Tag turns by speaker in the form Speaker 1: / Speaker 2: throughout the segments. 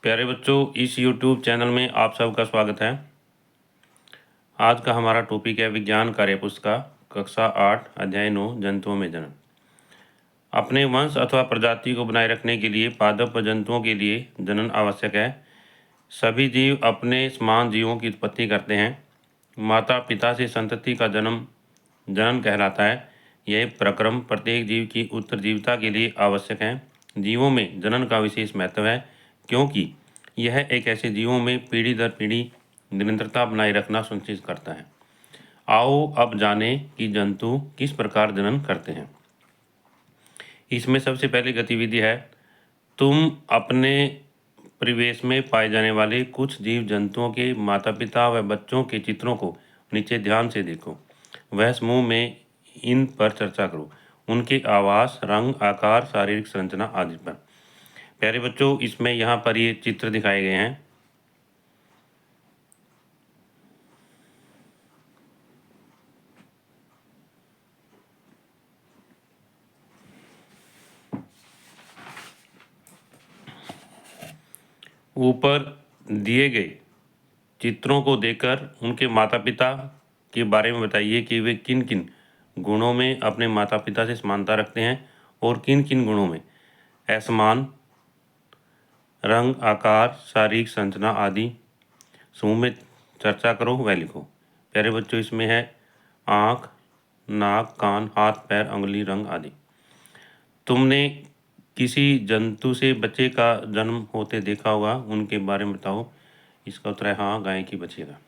Speaker 1: प्यारे बच्चों, इस YouTube चैनल में आप सबका स्वागत है। आज का हमारा टॉपिक है विज्ञान कार्य पुस्तिका कक्षा 8 अध्याय 9 जंतुओं में जनन। अपने वंश अथवा प्रजाति को बनाए रखने के लिए पादप जंतुओं के लिए जनन आवश्यक है। सभी जीव अपने समान जीवों की उत्पत्ति करते हैं। माता पिता से संतति का जनन कहलाता है। यह प्रक्रम प्रत्येक जीव की उत्तरजीविता के लिए आवश्यक है। जीवों में जनन का विशेष महत्व है, क्योंकि यह एक ऐसे जीवों में पीढ़ी दर पीढ़ी निरंतरता बनाए रखना सुनिश्चित करता है। आओ अब जानें कि जंतु किस प्रकार जनन करते हैं। इसमें सबसे पहली गतिविधि है, तुम अपने परिवेश में पाए जाने वाले कुछ जीव जंतुओं के माता पिता व बच्चों के चित्रों को नीचे ध्यान से देखो। वह समूह में इन पर चर्चा करो, उनके आवास, रंग, आकार, शारीरिक संरचना आदि पर। प्यारे बच्चों, इसमें यहाँ पर ये चित्र दिखाए गए हैं। ऊपर दिए गए चित्रों को देखकर उनके माता पिता के बारे में बताइए कि वे किन किन गुणों में अपने माता पिता से समानता रखते हैं और किन किन गुणों में असमान, रंग, आकार, शारीरिक संरचना आदि। समूह में चर्चा करो व लिखो। प्यारे बच्चों, इसमें है आँख, नाक, कान, हाथ, पैर, उंगली, रंग आदि। तुमने किसी जंतु से बच्चे का जन्म होते देखा होगा, उनके बारे में बताओ। इसका उत्तर है हाँ, गाय की बच्चे का।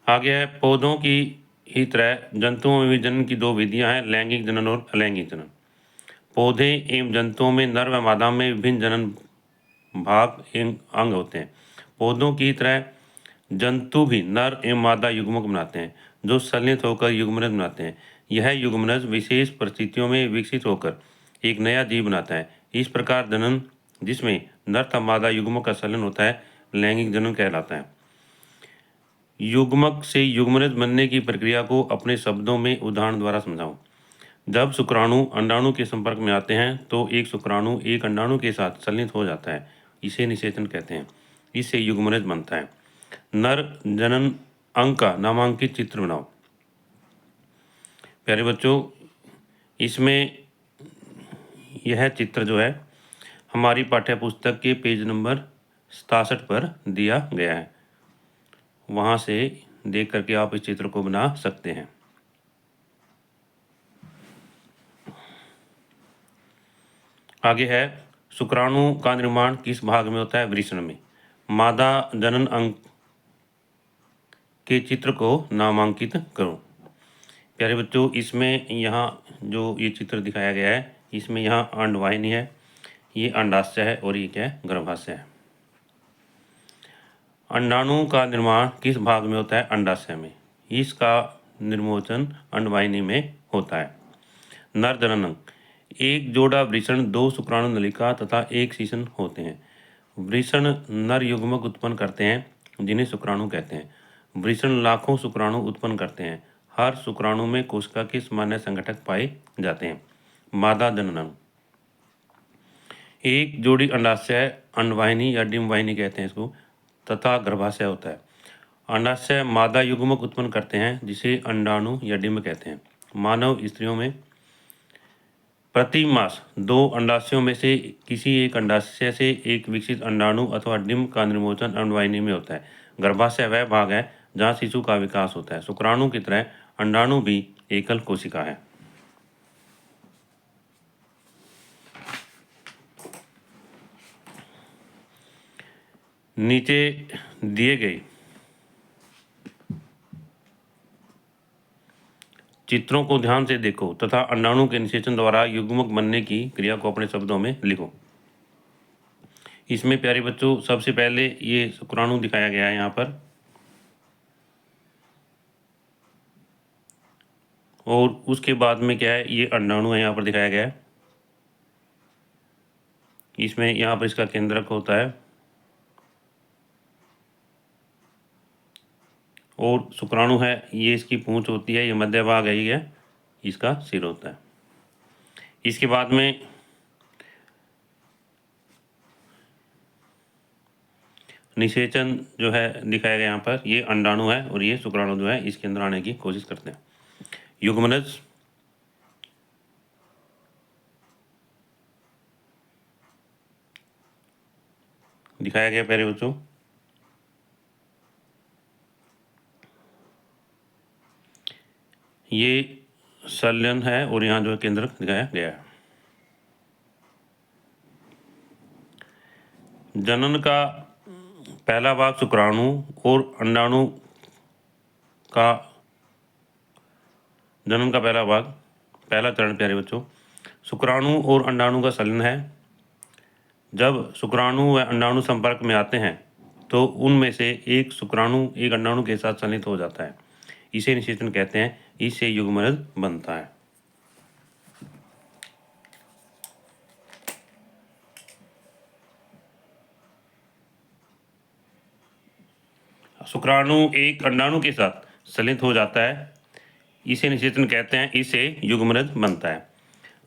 Speaker 1: आगे है, पौधों की ही तरह जंतुओं में भी जनन की दो विधियां हैं, लैंगिक जनन और अलैंगिक जनन। पौधे एवं जंतुओं में नर व मादा में विभिन्न जनन भाग एवं अंग होते हैं। पौधों की तरह जंतु भी नर एवं मादा युग्मक बनाते हैं, जो संलित होकर युग्मनज बनाते हैं। यह युग्मनज विशेष परिस्थितियों में विकसित होकर एक नया जीव बनाता है। इस प्रकार जनन जिसमें नर तथा मादा युग्मक का संलयन होता है लैंगिक जनन कहलाता है। युग्मक से युग्मनज बनने की प्रक्रिया को अपने शब्दों में उदाहरण द्वारा समझाओ। जब शुक्राणु अंडाणु के संपर्क में आते हैं तो एक शुक्राणु एक अंडाणु के साथ संलयन हो जाता है, इसे निषेचन कहते हैं। इससे युग्मनज बनता है। नर जनन अंग का नामांकित चित्र बनाओ। प्यारे बच्चों, इसमें यह चित्र जो है हमारी पाठ्य पुस्तक के पेज नंबर 67 पर दिया गया है। वहाँ से देख करके आप इस चित्र को बना सकते हैं। आगे है, शुक्राणु का निर्माण किस भाग में होता है? वृषण में। मादा जनन अंग के चित्र को नामांकित करो। प्यारे बच्चों, इसमें यहाँ जो ये चित्र दिखाया गया है, इसमें यहाँ अंडवाहिनी है, ये अंडाशय है और ये क्या है? गर्भाशय है। अंडाणु का निर्माण किस भाग में होता है? अंडाशय में। इसका निर्मोचन अंडवाहिनी में होता है। नर जनन अंग, एक जोड़ा वृषण, दो शुक्राणु नलिका तथा एक शिशन होते हैं। वृषण नर युग्मक उत्पन्न करते हैं जिन्हें शुक्राणु कहते हैं। वृषण लाखों शुक्राणु उत्पन्न करते हैं। हर शुक्राणु में कोशिका के सामान्य संघटक पाए जाते हैं। मादा जनन अंग, एक जोड़ी अंडाशय, अंडवाहिनी या डिंबवाहिनी कहते हैं इसको, तथा गर्भाशय होता है। अंडाशय मादा युग्मक उत्पन्न करते हैं जिसे अंडाणु या डिंब कहते हैं। मानव स्त्रियों में प्रति मास दो अंडाशयों में से किसी एक अंडाशय से एक विकसित अंडाणु अथवा डिंब का निर्मोचन अंडवाहिनी में होता है। गर्भाशय वह भाग है जहाँ शिशु का विकास होता है। शुक्राणु की तरह अंडाणु भी एकल कोशिका है। नीचे दिए गए चित्रों को ध्यान से देखो तथा अंडाणु के निषेचन द्वारा युग्मक बनने की क्रिया को अपने शब्दों में लिखो। इसमें प्यारे बच्चों, सबसे पहले ये शुक्राणु दिखाया गया है यहाँ पर, और उसके बाद में क्या है? ये अंडाणु है, यहाँ पर दिखाया गया है। इसमें यहाँ पर इसका केंद्रक होता है और शुक्राणु है, ये इसकी पूंछ होती है, ये मध्य भाग है, ये इसका सिर होता है। इसके बाद में निषेचन जो है दिखाया गया यहाँ पर, ये अंडाणु है और ये शुक्राणु जो है इसके अंदर आने की कोशिश करते हैं। युग्मनज दिखाया गया प्यारे बच्चों। ये संलयन है और यहाँ जो है केंद्र दिखाया गया है। जनन का पहला भाग शुक्राणु और अंडाणु का, जनन का पहला भाग, पहला चरण प्यारे बच्चों, शुक्राणु और अंडाणु का संलयन है। जब शुक्राणु व अंडाणु संपर्क में आते हैं तो उनमें से एक शुक्राणु एक अंडाणु के साथ संलित हो जाता है, इसे निषेचन कहते हैं। इससे युग्मनज बनता है। शुक्राणु एक अंडाणु के साथ संलित हो जाता है, इसे निषेचन कहते हैं। इससे युग्मनज बनता है।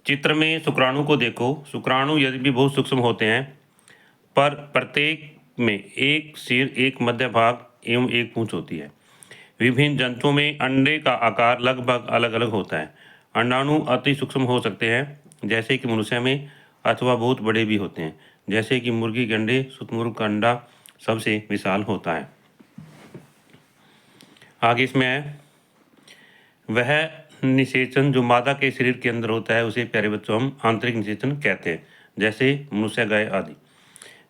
Speaker 1: चित्र में शुक्राणु को देखो। शुक्राणु यदि भी बहुत सूक्ष्म होते हैं, पर प्रत्येक में एक सिर, एक मध्य भाग एवं एक पूंछ होती है। विभिन्न जंतुओं में अंडे का आकार लगभग अलग अलग होता है। अंडाणु अति सूक्ष्म हो सकते हैं, जैसे कि मनुष्य में, अथवा बहुत बड़े भी होते हैं, जैसे कि मुर्गी के अंडे। शुतुरमुर्ग का अंडा सबसे विशाल होता है। आगे इसमें है, वह निषेचन जो मादा के शरीर के अंदर होता है उसे प्यारे बच्चों हम आंतरिक निषेचन कहते हैं, जैसे मनुष्य, गाय आदि।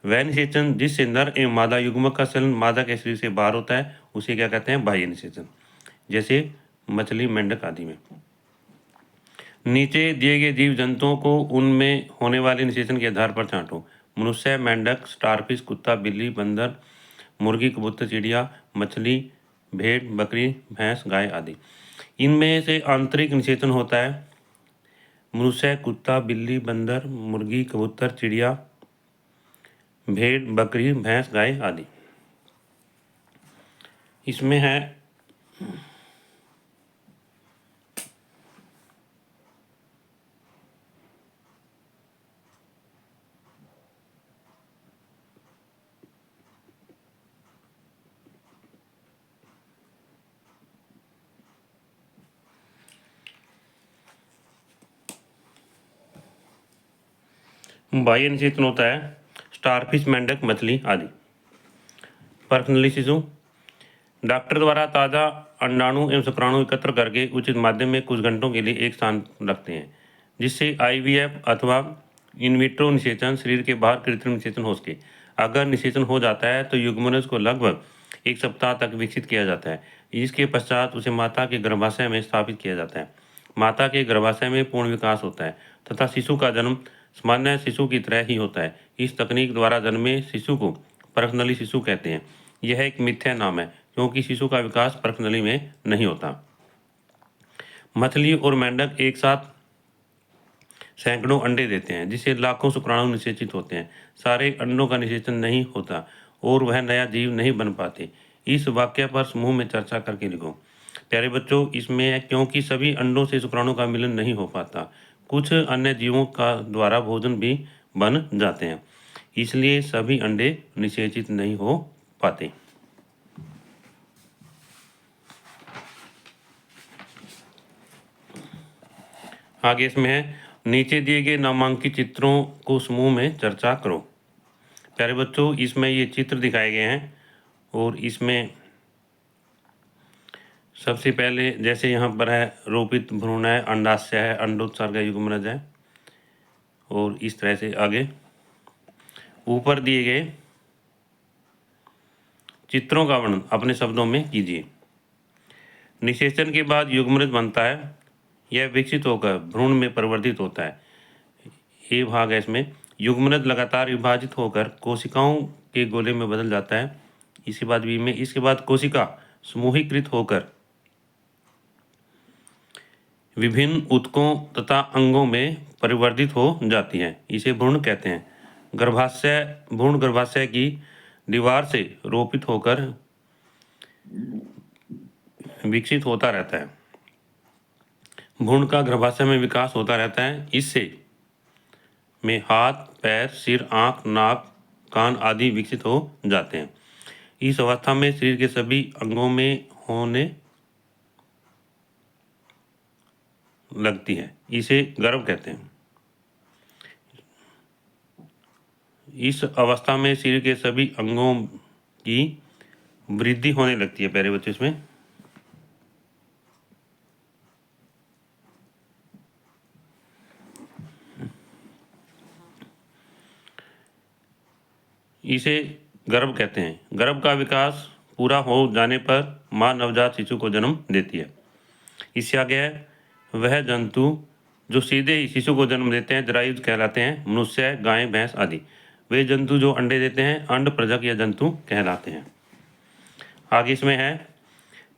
Speaker 1: वह निषेचन जिससे नर एवं मादा युग्मक का संलयन मादा के शरीर से बाहर होता है उसे क्या कहते हैं? बाह्य निषेचन, जैसे मछली, मेंढक आदि में। नीचे दिए गए जीव जंतुओं को उनमें होने वाले निषेचन के आधार पर छांटो। मनुष्य, मेंढक, स्टारफिश, कुत्ता, बिल्ली, बंदर, मुर्गी, कबूतर, चिड़िया, मछली, भेड़, बकरी, भैंस, गाय आदि। इनमें से आंतरिक निषेचन होता है मनुष्य, कुत्ता, बिल्ली, बंदर, मुर्गी, कबूतर, चिड़िया, भेड़, बकरी, भैंस, गाय आदि। इसमें है बाह्य निषेचन होता है स्टारफिश, मेंढक, मछली आदि। पर्सनली शिशु डॉक्टर द्वारा ताज़ा अंडाणु एवं शुक्राणु एकत्र करके उचित माध्यम में कुछ घंटों के लिए एक स्थान रखते हैं, जिससे आईवीएफ अथवा इनविट्रो निषेचन, शरीर के बाहर कृत्रिम निषेचन हो सके। अगर निषेचन हो जाता है तो युग्मनज को लगभग 1 सप्ताह तक विकसित किया जाता है। इसके पश्चात उसे माता के गर्भाशय में स्थापित किया जाता है। माता के गर्भाशय में पूर्ण विकास होता है तथा शिशु का जन्म सामान्य शिशु की तरह ही होता है। इस तकनीक द्वारा जन्मे शिशु को परखनली शिशु कहते हैं। यह एक मिथ्या नाम है क्योंकि शिशु का विकास परखनली में नहीं होता। मछली और मेंढक एक साथ सैकड़ों अंडे देते हैं, जिससे लाखों शुक्राणु निषेचित होते हैं। सारे अंडों का निषेचन नहीं होता और वह नया जीव नहीं बन पाते। इस वाक्य पर समूह में चर्चा करके लिखो। प्यारे बच्चों, इसमें क्योंकि सभी अंडों से शुक्राणु का मिलन नहीं हो पाता, कुछ अन्य जीवों का द्वारा भोजन भी बन जाते हैं, इसलिए सभी अंडे निषेचित नहीं हो पाते। आगे इसमें है, नीचे दिए गए नामांकित चित्रों को समूह में चर्चा करो। प्यारे बच्चों, इसमें ये चित्र दिखाए गए हैं और इसमें सबसे पहले जैसे यहाँ पर है रोपित भ्रूण है, अंडाशय है, अंडोत्सर्ग युग्मनज है, और इस तरह से आगे ऊपर दिए गए चित्रों का वर्णन अपने शब्दों में कीजिए। निषेचन के बाद युग्मनज बनता है। यह विकसित होकर भ्रूण में परिवर्तित होता है। ये भाग है इसमें। युग्मनज लगातार विभाजित होकर कोशिकाओं के गोले में बदल जाता है। इसके बाद बी में, इसके बाद कोशिका समूहीकृत होकर विभिन्न ऊतकों तथा अंगों में परिवर्तित हो जाती है। इसे भ्रूण कहते हैं। भ्रूण गर्भाशय की दीवार से रोपित होकर विकसित होता रहता है। भ्रूण का गर्भाशय में विकास होता रहता है। इससे में हाथ, पैर, सिर, आँख, नाक, कान आदि विकसित हो जाते हैं। इस अवस्था में शरीर के सभी अंगों में होने लगती है, इसे गर्भ कहते हैं। इस अवस्था में शरीर के सभी अंगों की वृद्धि होने लगती है। प्यारे बच्चों, इसमें इसे गर्भ कहते हैं। गर्भ का विकास पूरा हो जाने पर माँ नवजात शिशु को जन्म देती है। इससे आगे है वह जंतु जो सीधे ही शिशु को जन्म देते हैं जरायुज कहलाते हैं। मनुष्य, गाय, भैंस आदि वे जंतु जो अंडे देते हैं अंड प्रजक या जंतु कहलाते हैं। आगे इसमें है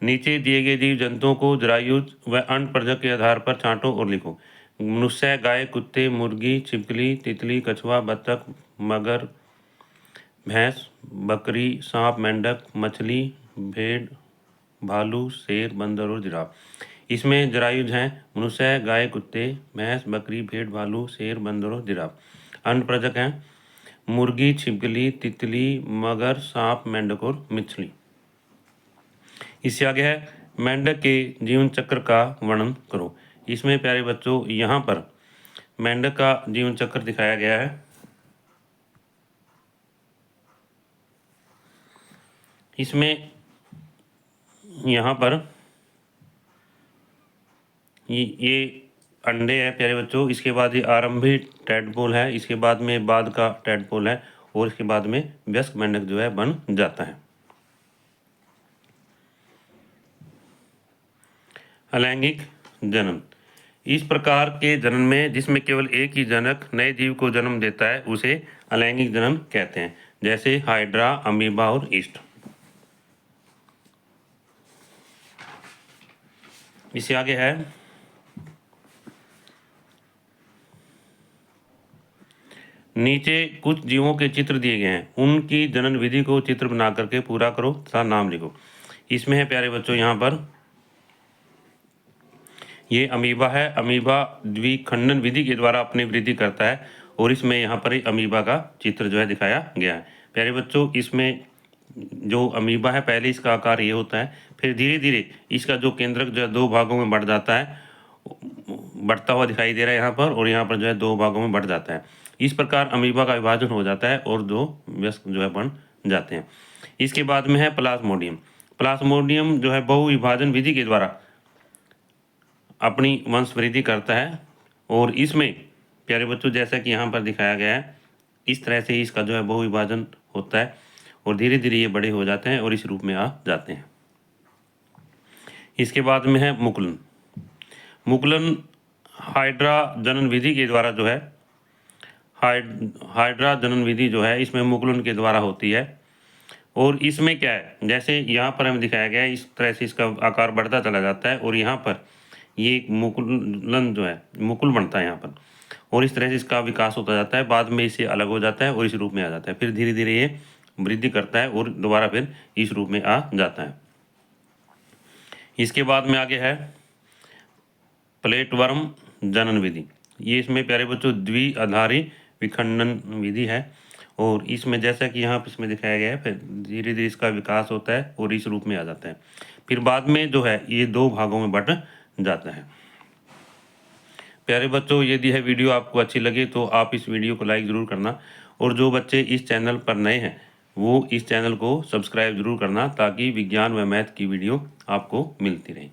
Speaker 1: नीचे दिए गए जीव जंतुओं को जरायुज व अंड प्रजक के आधार पर छांटो और लिखो। मनुष्य, गाय, कुत्ते, मुर्गी, छिपकली, तितली, कछुआ, बत्तख, मगर, भैंस, बकरी, सांप, मेंढक, मछली, भेड़, भालू, शेर, बंदर और जिराफ। इसमें जरायुज हैं मनुष्य, गाय, कुत्ते, भैंस, बकरी, भेड़, भालू, शेर, बंदर और जिराफ। अंडप्रजक हैं मुर्गी, छिपकली, तितली, मगर, सांप, मेंढक और मछली। इससे आगे है मेंढक के जीवन चक्र का वर्णन करो। इसमें प्यारे बच्चों यहाँ पर मेंढक का जीवन चक्र दिखाया गया है। इसमें यहाँ पर ये अंडे हैं प्यारे बच्चों, इसके बाद ये आरंभी टैडपोल है, इसके बाद में बाद का टैडपोल है और इसके बाद में वयस्क मेंढक जो है बन जाता है। अलैंगिक जनन। इस प्रकार के जनन में जिसमें केवल एक ही जनक नए जीव को जन्म देता है उसे अलैंगिक जनन कहते हैं, जैसे हाइड्रा, अमीबा और ईस्ट। इससे आगे है नीचे कुछ जीवों के चित्र दिए गए हैं, उनकी जनन विधि को चित्र बना करके पूरा करो तथा नाम लिखो। इसमें है प्यारे बच्चों यहाँ पर ये अमीबा है। अमीबा द्विखंडन विधि के द्वारा अपनी वृद्धि करता है और इसमें यहाँ पर अमीबा का चित्र जो है दिखाया गया है। प्यारे बच्चों इसमें जो अमीबा है पहले इसका आकार ये होता है, फिर धीरे धीरे इसका जो केंद्रक जो है दो भागों में बढ़ जाता है, बढ़ता हुआ दिखाई दे रहा है यहाँ पर, और यहाँ पर जो है दो भागों में बढ़ जाता है। इस प्रकार अमीबा का विभाजन हो जाता है और दो वयस्क जो है बन जाते हैं। इसके बाद में है प्लाज्मोडियम। प्लाज्मोडियम जो है बहुविभाजन विधि के द्वारा अपनी वंश वृद्धि करता है और इसमें प्यारे बच्चों जैसा कि यहाँ पर दिखाया गया है इस तरह से ही इसका जो है बहुविभाजन होता है और धीरे धीरे ये बड़े हो जाते हैं और इस रूप में आ जाते हैं। इसके बाद में है मुकुलन। मुकुलन हाइड्रा जनन विधि के द्वारा जो है हाइड्रा जनन विधि जो है इसमें मुकुलन के द्वारा होती है और इसमें क्या है जैसे यहाँ पर हमें दिखाया गया है इस तरह से इसका आकार बढ़ता चला जाता है और यहाँ पर ये मुकुलन जो है मुकुल बनता है यहाँ पर और इस तरह से इसका विकास होता जाता है, बाद में इसे अलग हो जाता है और इस रूप में आ जाता है, फिर धीरे धीरे ये वृद्धि करता है और दोबारा फिर इस रूप में आ जाता है। इसके बाद में आगे है प्लेटवर्म जनन विधि। ये इसमें प्यारे बच्चों द्विआधारी विखंडन विधि है और इसमें जैसा कि यहाँ पर इसमें दिखाया गया है फिर धीरे धीरे इसका विकास होता है और इस रूप में आ जाता है, फिर बाद में जो है ये दो भागों में बंट जाता है। प्यारे बच्चों यदि यह वीडियो आपको अच्छी लगे तो आप इस वीडियो को लाइक ज़रूर करना और जो बच्चे इस चैनल पर नए हैं वो इस चैनल को सब्सक्राइब ज़रूर करना ताकि विज्ञान व मैथ की वीडियो आपको मिलती रहे।